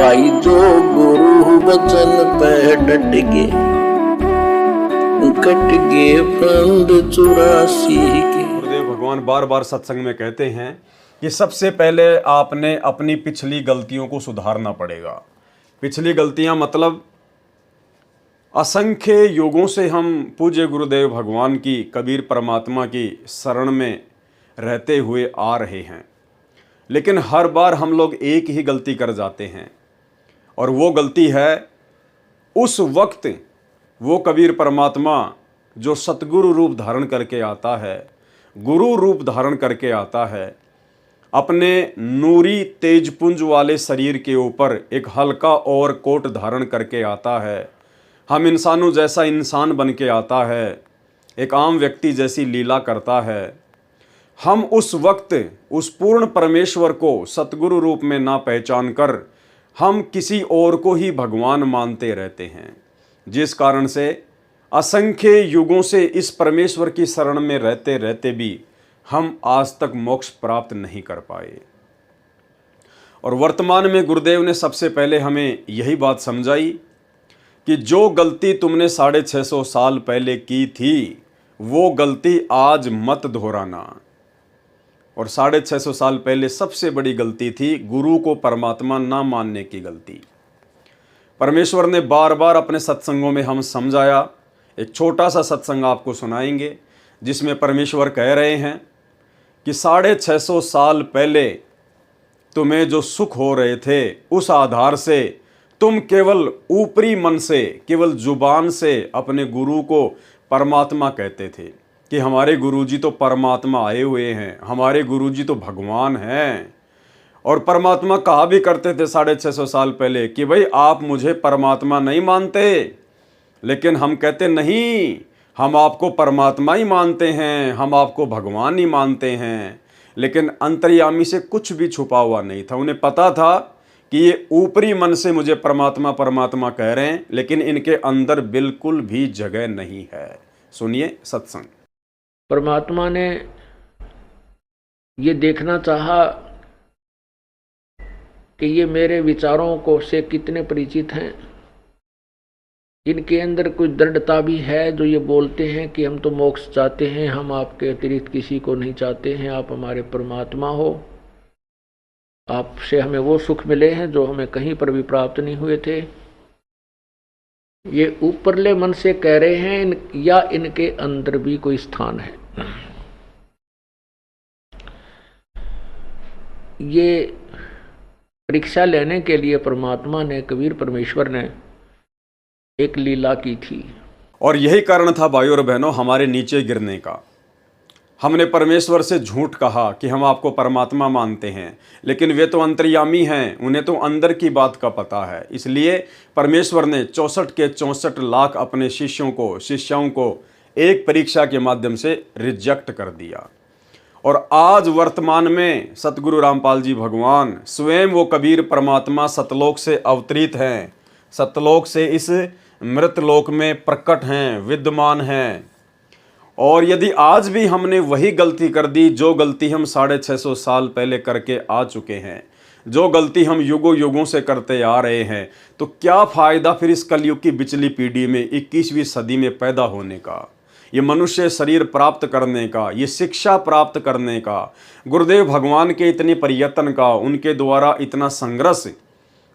भाई जो गुरु वचन पे डट गे, कट गे फंद 84 के। गुरुदेव भगवान बार बार सत्संग में कहते हैं कि सबसे पहले आपने अपनी पिछली गलतियों को सुधारना पड़ेगा। पिछली गलतियां मतलब असंख्य युगों से हम पूज्य गुरुदेव भगवान की, कबीर परमात्मा की शरण में रहते हुए आ रहे हैं, लेकिन हर बार हम लोग एक ही गलती कर जाते हैं, और वो गलती है उस वक्त वो कबीर परमात्मा जो सतगुरु रूप धारण करके आता है, गुरु रूप धारण करके आता है, अपने नूरी तेजपुंज वाले शरीर के ऊपर एक हल्का और कोट धारण करके आता है, हम इंसानों जैसा इंसान बन के आता है, एक आम व्यक्ति जैसी लीला करता है। हम उस वक्त उस पूर्ण परमेश्वर को सतगुरु रूप में ना पहचान कर हम किसी और को ही भगवान मानते रहते हैं, जिस कारण से असंख्य युगों से इस परमेश्वर की शरण में रहते रहते भी हम आज तक मोक्ष प्राप्त नहीं कर पाए। और वर्तमान में गुरुदेव ने सबसे पहले हमें यही बात समझाई कि जो गलती तुमने 650 साल पहले की थी वो गलती आज मत दोहराना। और 650 साल पहले सबसे बड़ी गलती थी गुरु को परमात्मा ना मानने की गलती। परमेश्वर ने बार बार अपने सत्संगों में हम समझाया। एक छोटा सा सत्संग आपको सुनाएंगे जिसमें परमेश्वर कह रहे हैं कि 650 साल पहले तुम्हें जो सुख हो रहे थे उस आधार से तुम केवल ऊपरी मन से, केवल जुबान से अपने गुरु को परमात्मा कहते थे कि हमारे गुरुजी तो परमात्मा आए हुए हैं, हमारे गुरुजी तो भगवान हैं। और परमात्मा कहा भी करते थे 650 साल पहले कि भाई आप मुझे परमात्मा नहीं मानते, लेकिन हम कहते नहीं, हम आपको परमात्मा ही मानते हैं, हम आपको भगवान ही मानते हैं। लेकिन अंतर्यामी से कुछ भी छुपा हुआ नहीं था। उन्हें पता था कि ये ऊपरी मन से मुझे परमात्मा परमात्मा कह रहे हैं, लेकिन इनके अंदर बिल्कुल भी जगह नहीं है। सुनिए सत्संग। परमात्मा ने ये देखना चाहा कि ये मेरे विचारों को से कितने परिचित हैं, इनके अंदर कुछ दृढ़ता भी है जो ये बोलते हैं कि हम तो मोक्ष चाहते हैं, हम आपके अतिरिक्त किसी को नहीं चाहते हैं, आप हमारे परमात्मा हो, आपसे हमें वो सुख मिले हैं जो हमें कहीं पर भी प्राप्त नहीं हुए थे। ये ऊपरले मन से कह रहे हैं या इनके अंदर भी कोई स्थान है। ये परीक्षा लेने के लिए परमात्मा ने, कबीर परमेश्वर ने एक लीला की थी। और यही कारण था भाइयों और बहनों हमारे नीचे गिरने का। हमने परमेश्वर से झूठ कहा कि हम आपको परमात्मा मानते हैं, लेकिन वे तो अंतर्यामी हैं, उन्हें तो अंदर की बात का पता है। इसलिए परमेश्वर ने 64 के 64 लाख अपने शिष्यों को एक परीक्षा के माध्यम से रिजेक्ट कर दिया। और आज वर्तमान में सतगुरु रामपाल जी भगवान स्वयं वो कबीर परमात्मा सतलोक से अवतरित हैं, सतलोक से इस मृतलोक में प्रकट हैं, विद्यमान हैं। और यदि आज भी हमने वही गलती कर दी जो गलती हम 650 साल पहले करके आ चुके हैं, जो गलती हम युगों युगों से करते आ रहे हैं, तो क्या फ़ायदा फिर इस कलयुग की बिचली पीढ़ी में 21वीं सदी में पैदा होने का, ये मनुष्य शरीर प्राप्त करने का, ये शिक्षा प्राप्त करने का, गुरुदेव भगवान के इतने प्रयत्न का, उनके द्वारा इतना संघर्ष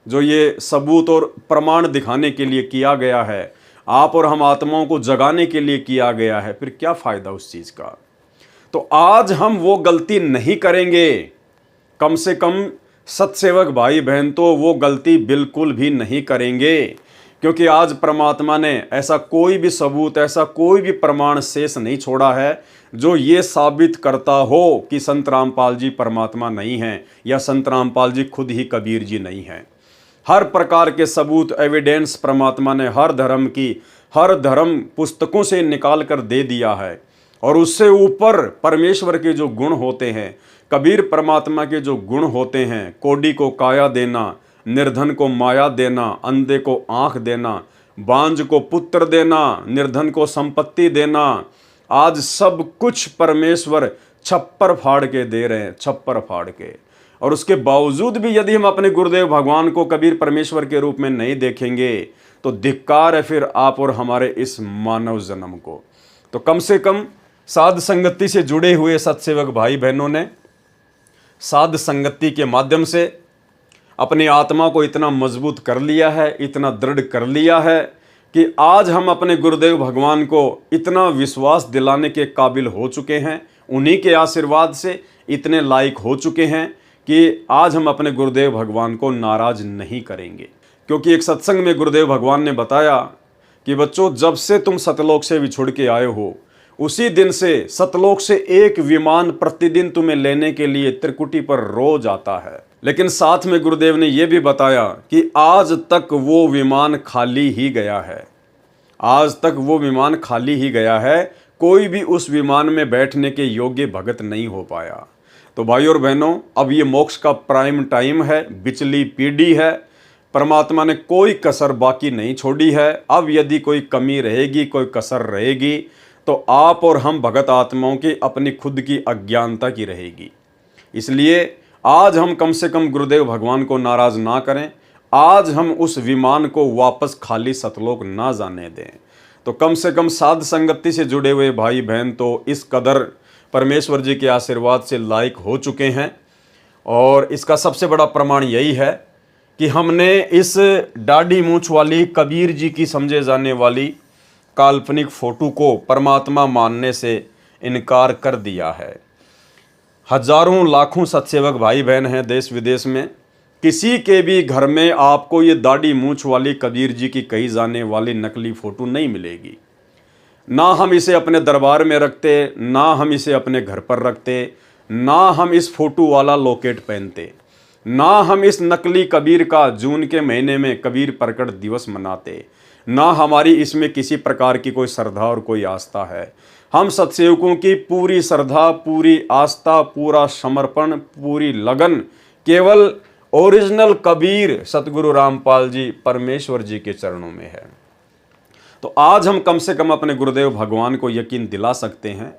जो ये सबूत और प्रमाण दिखाने के लिए किया गया है, आप और हम आत्माओं को जगाने के लिए किया गया है, फिर क्या फ़ायदा उस चीज़ का। तो आज हम वो गलती नहीं करेंगे। कम से कम सत्सेवक भाई बहन तो वो गलती बिल्कुल भी नहीं करेंगे, क्योंकि आज परमात्मा ने ऐसा कोई भी सबूत, ऐसा कोई भी प्रमाण शेष नहीं छोड़ा है जो ये साबित करता हो कि संत रामपाल जी परमात्मा नहीं हैं या संत रामपाल जी खुद ही कबीर जी नहीं हैं। हर प्रकार के सबूत, एविडेंस परमात्मा ने हर धर्म पुस्तकों से निकाल कर दे दिया है। और उससे ऊपर परमेश्वर के जो गुण होते हैं, कबीर परमात्मा के जो गुण होते हैं, कोडी को काया देना, निर्धन को माया देना, अंधे को आंख देना, बांझ को पुत्र देना, निर्धन को संपत्ति देना, आज सब कुछ परमेश्वर छप्पर फाड़ के दे रहे हैं, छप्पर फाड़ के। और उसके बावजूद भी यदि हम अपने गुरुदेव भगवान को कबीर परमेश्वर के रूप में नहीं देखेंगे तो धिक्कार है फिर आप और हमारे इस मानव जन्म को। तो कम से कम साध संगति से जुड़े हुए सत्सेवक भाई बहनों ने साध संगति के माध्यम से अपनी आत्मा को इतना मजबूत कर लिया है, इतना दृढ़ कर लिया है कि आज हम अपने गुरुदेव भगवान को इतना विश्वास दिलाने के काबिल हो चुके हैं, उन्हीं के आशीर्वाद से इतने लायक हो चुके हैं कि आज हम अपने गुरुदेव भगवान को नाराज नहीं करेंगे। क्योंकि एक सत्संग में गुरुदेव भगवान ने बताया कि बच्चों, जब से तुम सतलोक से विछुड़ के आए हो उसी दिन से सतलोक से एक विमान प्रतिदिन तुम्हें लेने के लिए त्रिकुटी पर रोज आता है। लेकिन साथ में गुरुदेव ने यह भी बताया कि आज तक वो विमान खाली ही गया है, आज तक वो विमान खाली ही गया है, कोई भी उस विमान में बैठने के योग्य भगत नहीं हो पाया। तो भाई और बहनों, अब ये मोक्ष का प्राइम टाइम है, बिचली पीढ़ी है, परमात्मा ने कोई कसर बाकी नहीं छोड़ी है। अब यदि कोई कमी रहेगी, कोई कसर रहेगी तो आप और हम भगत आत्माओं की अपनी खुद की अज्ञानता की रहेगी। इसलिए आज हम कम से कम गुरुदेव भगवान को नाराज ना करें, आज हम उस विमान को वापस खाली सतलोक ना जाने दें। तो कम से कम साध संगति से जुड़े हुए भाई बहन तो इस कदर परमेश्वर जी के आशीर्वाद से लायक हो चुके हैं। और इसका सबसे बड़ा प्रमाण यही है कि हमने इस दाढ़ी मूंछ वाली कबीर जी की समझे जाने वाली काल्पनिक फोटो को परमात्मा मानने से इनकार कर दिया है। हजारों लाखों सत्सेवक भाई बहन हैं देश विदेश में, किसी के भी घर में आपको ये दाढ़ी मूंछ वाली कबीर जी की कही जाने वाली नकली फोटो नहीं मिलेगी। ना हम इसे अपने दरबार में रखते, ना हम इसे अपने घर पर रखते, ना हम इस फोटो वाला लॉकेट पहनते, ना हम इस नकली कबीर का जून के महीने में कबीर प्रकट दिवस मनाते, ना हमारी इसमें किसी प्रकार की कोई श्रद्धा और कोई आस्था है। हम सत्सेवकों की पूरी श्रद्धा, पूरी आस्था, पूरा समर्पण, पूरी लगन केवल ओरिजिनल कबीर सतगुरु रामपाल जी परमेश्वर जी के चरणों में है। तो आज हम कम से कम अपने गुरुदेव भगवान को यकीन दिला सकते हैं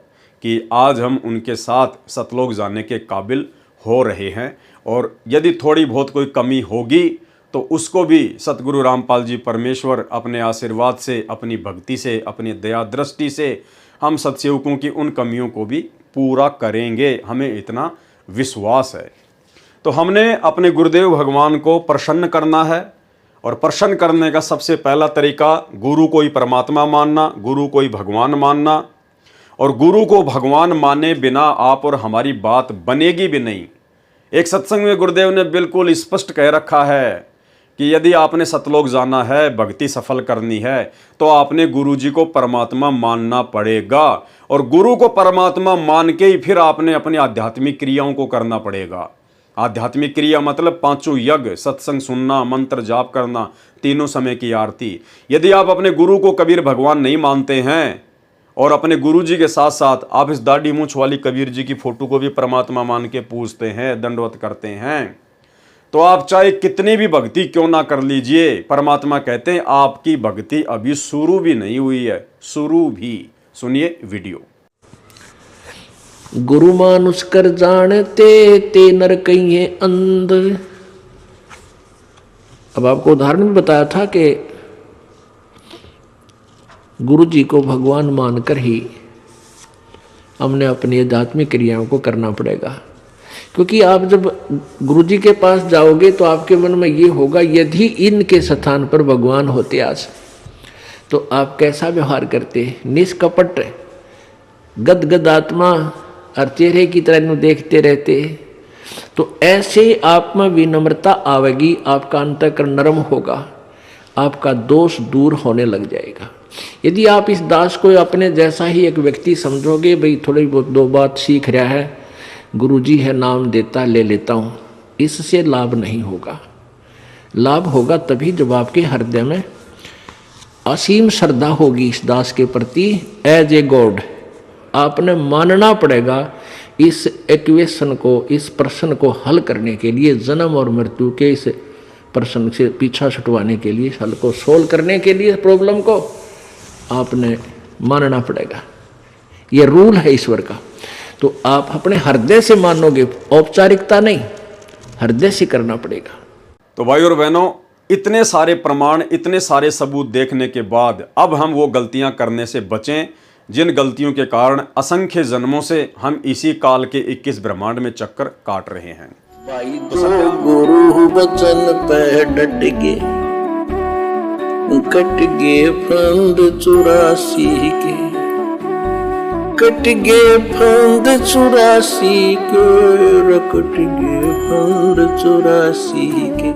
कि आज हम उनके साथ सतलोक जाने के काबिल हो रहे हैं। और यदि थोड़ी बहुत कोई कमी होगी तो उसको भी सतगुरु रामपाल जी परमेश्वर अपने आशीर्वाद से, अपनी भक्ति से, अपनी दया दृष्टि से हम सत्सेवकों की उन कमियों को भी पूरा करेंगे, हमें इतना विश्वास है। तो हमने अपने गुरुदेव भगवान को प्रसन्न करना है और प्रसन्न करने का सबसे पहला तरीका गुरु को ही परमात्मा मानना, गुरु को ही भगवान मानना। और गुरु को भगवान माने बिना आप और हमारी बात बनेगी भी नहीं। एक सत्संग में गुरुदेव ने बिल्कुल स्पष्ट कह रखा है कि यदि आपने सतलोक जाना है, भक्ति सफल करनी है तो आपने गुरु जी को परमात्मा मानना पड़ेगा। और गुरु को परमात्मा मान के ही फिर आपने अपनी आध्यात्मिक क्रियाओं को करना पड़ेगा। आध्यात्मिक क्रिया मतलब पांचों यज्ञ, सत्संग सुनना, मंत्र जाप करना, तीनों समय की आरती। यदि आप अपने गुरु को कबीर भगवान नहीं मानते हैं और अपने गुरु जी के साथ साथ आप इस दाढ़ी मूंछ वाली कबीर जी की फोटो को भी परमात्मा मान के पूजते हैं, दंडवत करते हैं, तो आप चाहे कितनी भी भक्ति क्यों ना कर लीजिए, परमात्मा कहते हैं आपकी भक्ति अभी शुरू भी नहीं हुई है। शुरू भी। सुनिए वीडियो। गुरु मानुष कर जानते ते नर कहिए अंध। अब आपको उदाहरण में बताया था कि गुरु जी को भगवान मानकर ही हमने अपनी आध्यात्मिक क्रियाओं को करना पड़ेगा। क्योंकि आप जब गुरु जी के पास जाओगे तो आपके मन में ये होगा, यदि इनके स्थान पर भगवान होते आज तो आप कैसा व्यवहार करते, निष्कपट गदगद आत्मा और चेहरे की तरह इन्हें देखते रहते। तो ऐसे आप में विनम्रता आवेगी, आपका अंतःकरण नरम होगा, आपका दोष दूर होने लग जाएगा। यदि आप इस दास को अपने जैसा ही एक व्यक्ति समझोगे, भाई थोड़ी बहुत दो बात सीख रहा है, गुरुजी है नाम देता ले लेता हूँ, इससे लाभ नहीं होगा। लाभ होगा तभी जब आपके हृदय में असीम श्रद्धा होगी इस दास के प्रति। एज ए गॉड आपने मानना पड़ेगा इस इक्वेशन को, इस प्रश्न को हल करने के लिए, जन्म और मृत्यु के इस प्रश्न से पीछा छुटवाने के लिए, हल को सोल्व करने के लिए प्रॉब्लम को आपने मानना पड़ेगा। ये रूल है ईश्वर का। तो आप अपने हृदय से मानोगे, औपचारिकता नहीं। हृदय से करना पड़ेगा। तो भाई और बहनों, इतने सारे प्रमाण, इतने सारे सबूत देखने के बाद अब हम वो गलतियां करने से बचें जिन गलतियों के कारण असंख्य जन्मों से हम इसी काल के 21 ब्रह्मांड में चक्कर काट रहे हैं। भाई जो गुरु बचन पे डट गए, कट गए फंद 84 के, कट गए फंद 84 के, कट गए फंद 84 के।